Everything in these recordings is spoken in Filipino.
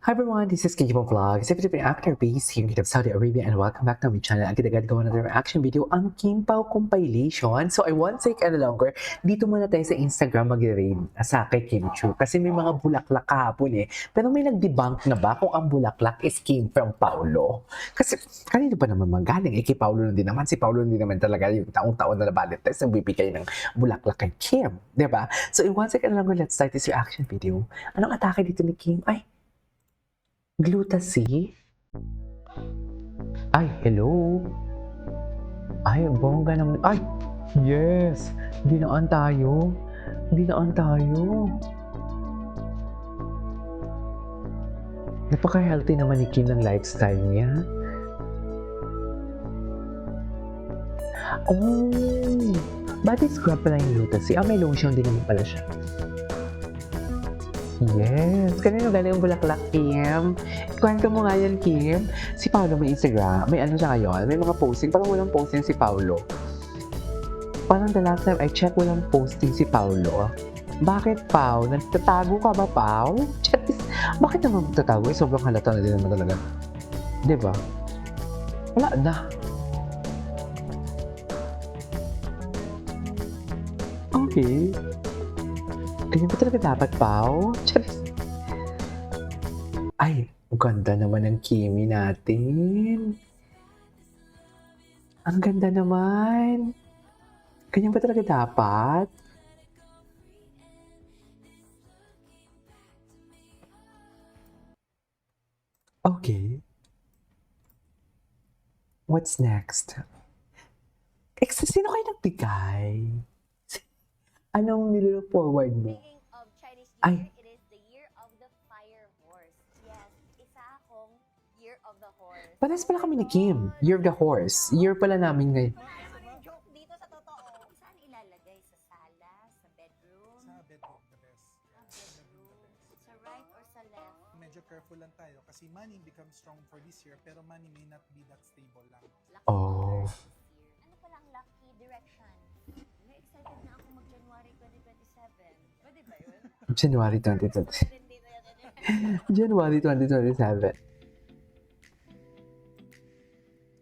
Hi everyone, this is Kijibo Vlogs. If you're an actor based here in Saudi Arabia and welcome back to my channel. Agad-agad gawa natin reaction video ang Kim Pao compilation. So I won't take any longer. Dito muna tayo sa Instagram mag-raid sa kay Kim Chu. Kasi may mga bulaklak kahapon eh. Pero may nag-debunk na ba kung ang bulaklak is Kim from Paolo? Kasi kanino ba naman magaling? Kay Paolo din naman. Si Paolo din naman talaga yung taong-taon na Valentine's ang bibigay ng bulaklak kay Kim. Diba? So I won't take any longer. Let's start this reaction video. Anong atake dito ni Kim? Ay, Glutasy? Ay, hello? Ay, bongga naman. Ay, yes! Dinaan tayo. Dinaan tayo. Napaka-healthy naman ni Kim ng lifestyle niya. Oh! Body scrub pala yung Glutasy. Ah, may lotion din naman pala siya. Yes! Kanino galing ang bulaklak, Kim? Kwento mo nga yan, Kim. Si Paolo may Instagram. May ano siya ngayon? May mga posting. Parang walang posting si Paolo. Parang the last time I check, walang posting si Paolo. Bakit, Pao? Nagtatago ka ba, Pao? Charis, bakit naman magtatago? Sobrang halata na din naman talaga. Diba? Wala na. Okay. Ganyan ba talaga dapat, Pao? Charis. Ay, ang ganda naman ng Kimi natin. Ang ganda naman. Ganyan ba talaga dapat? Okay. What's next? Sino kayo nagbigay? Anong nilo forward mo? Speaking of Chinese New Ay. Year, it is the year of the fire horse. Yes, isa akong year of the horse. Pares pala kami ni Kim. Year of the horse. Year pala namin ngayon. Ano yung joke dito sa totoo? Saan ilalagay? Sa sala? Sa bedroom? Sa bedroom, the best. Bedroom? Sa right or sa left? Medyo careful lang tayo kasi money becomes strong for this year pero money may not be that stable lang. Lucky Oh. color this year. Ano palang lucky direction? Na-excited na ako mag-January 2027. Pwede ba yun? January 2020. Hindi na yan. January 2027.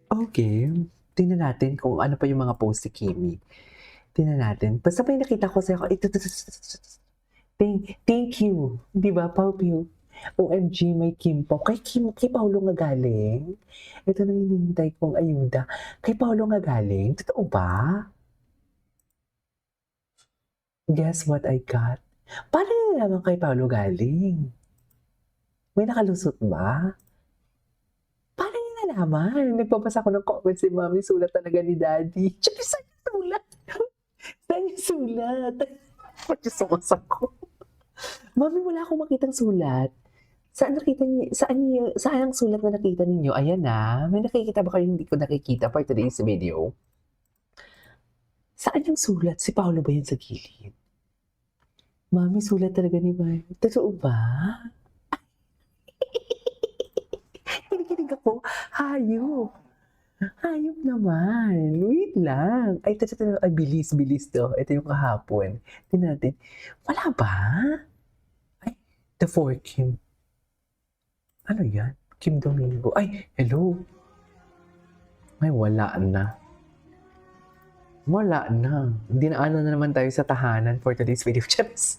Okay. Tingnan natin kung ano pa yung mga post ni Kimi. Tingnan natin. Basta may nakita ko sa'yo. Thank you. Di ba, Pao Pew? OMG, may Kim Pao. Kay Paolo nga galing. Ito na hinihintay kong ayuda. Kay Paolo nga galing. Totoo ba? Guess what I got? Paano nyo naman kay Paolo galing? May nakalusot ba? Paano nyo nalaman? Nagpapasa ko ng comments si Mami. Sulat talaga ni Daddy. Tsaka saan yung sulat? Saan yung sulat? Pagkisukas ako. Mami, wala akong makitang sulat. Saan nakita niyo? Saan ang sulat na nakita ninyo? Ayan na. May nakikita ba kayo hindi ko nakikita for today's video? Saan yung sulat? Si Paolo ba yan sa gilid? Mami, sulat talaga ni Mami. Totoo ba? Kinikinig ako. Hayop. Hayop naman. Wait lang. Ay, ay, bilis to. Ito yung kahapon. Tingnan natin. Wala ba? Ay, the four Kim. Ano yan? Kim Domingo. Ay, hello. Ay, wala na. Wala na. Hindi na ano na naman tayo sa tahanan for today's video. Chaps!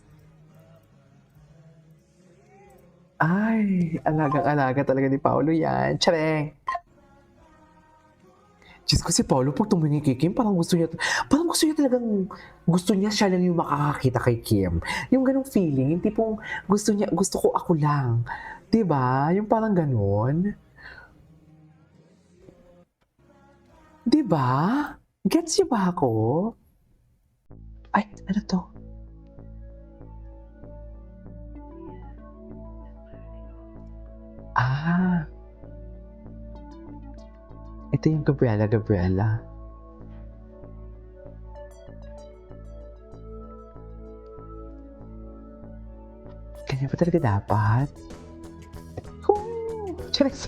Ay, alagang-alaga talaga ni Paolo yan. Chareng! Diyos ko si Paolo, pag tumingin kay Kim, parang gusto niya talagang, gusto niya siya lang yung makakakita kay Kim. Yung ganong feeling, yung tipong gusto ko ako lang. Diba? Yung parang ganon. Diba? Gets niyo ba ako? Ay, ano to? Ah. Ito yung Gabriela. Ganyan ba talaga dapat? Charis!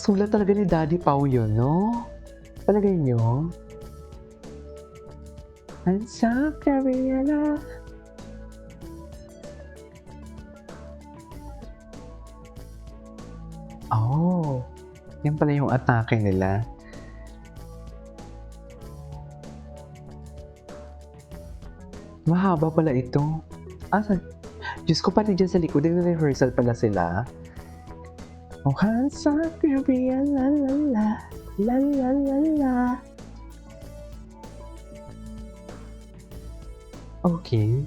Sulat talaga ni Daddy Pao yun, no? Palagay nyo? I'm so Gabriela. Yan pala yung atake nila. Mahaba pala ito. Asa? Diyos ko, pati dyan sa likod, nag-rehearsal pala sila. Oh, hands up, Gabriel, la la la, la la la la. Okay.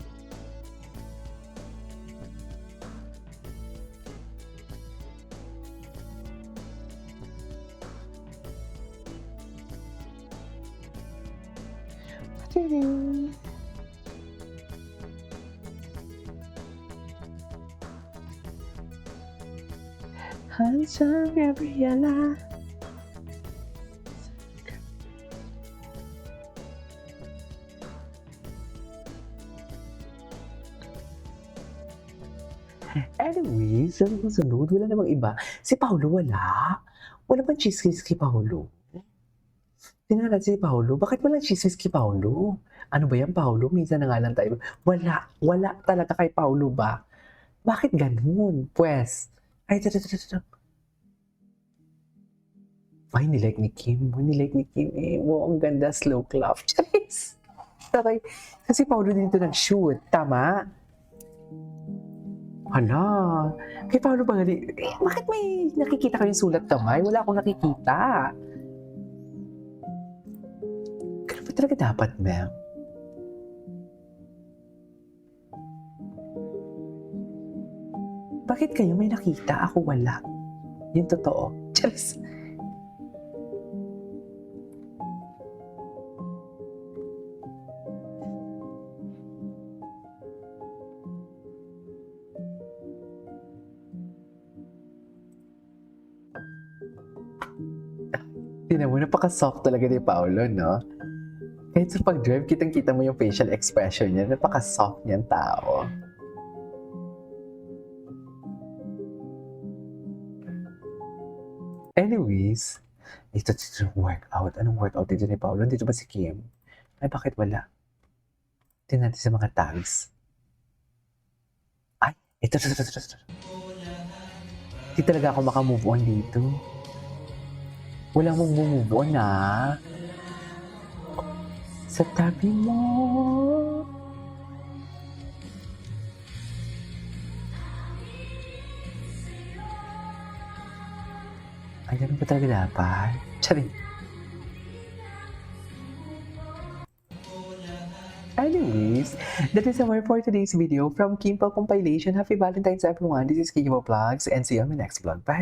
Ta-da! Handsome Gabriela. Anyways, sunod, wala namang iba. Si Paolo wala. Wala bang chismis kay Paolo? Tingnan natin si Paolo. Bakit walang chismis kay Paolo? Ano ba yan, Paolo? Minsan na nga lang tayo. Wala talaga kay Paolo ba? Bakit ganun? Pwes, ay, ito. Ay, nilike ni Kim. Nilike ni Kim eh. Wow, ang ganda. Slow clap. Charis! Okay. Kasi Paolo dito nag-shoot. Tama? Hala. Kay Paolo ba bakit may nakikita kayong sulat kamay? Wala akong nakikita. Ganun ba talaga dapat, ma'am? Bakit kayo may nakita? Ako wala. Yung totoo. Charis! Tingnan mo, napaka-soft talaga ni Paolo, no? Kahit sa pag-drive, kitang-kita mo yung facial expression niya. Napaka-soft niyang tao. Anyways, ito workout. Anong workout dito ni Paolo? Dito ba si Kim? Ay, bakit wala? Tingnan natin sa mga tags. Ay, ito. Di talaga ako makamove on dito. Walang mong move on, ah. Sa tabi mo. Ay, ganun ba talaga dapat? Charing. Anyways, that is all for today's video from Kimpo Compilation. Happy Valentine's everyone. This is Kimpo Vlogs and see you on my next vlog. Bye!